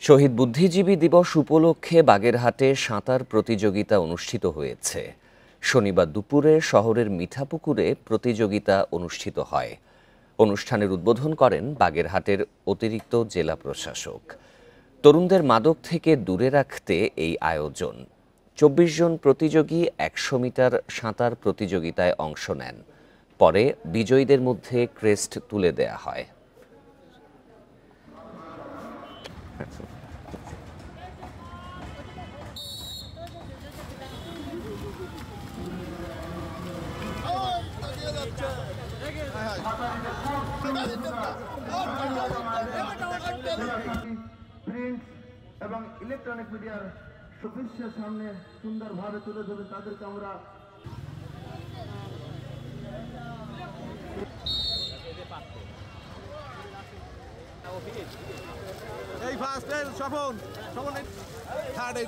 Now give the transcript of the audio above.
শহীদ বুদ্ধিজীবী দিবস উপলক্ষে বাগেরহাটে সাঁতার প্রতিযোগিতা অনুষ্ঠিত হয়েছে। শনিবার দুপুরে শহরের মিঠাপুকুরে প্রতিযোগিতা অনুষ্ঠিত হয়। অনুষ্ঠানের উদ্বোধন করেন বাগেরহাটের অতিরিক্ত জেলা প্রশাসক। তরুণদের মাদক থেকে দূরে রাখতে এই আয়োজন। ২৪ জন প্রতিযোগী ১০০ মিটার সাঁতার প্রতিযোগিতায় অংশ নেন। পরে বিজয়ীদের মধ্যে ক্রেস্ট তুলে দেয়া হয়। প্রিন্ট এবং ইলেকট্রনিক মিডিয়ার সদস্যের সামনে সুন্দরভাবে তুলে ধরে তাদেরকে আমরা এই ফার্স্ট স্বপন থার্ড এই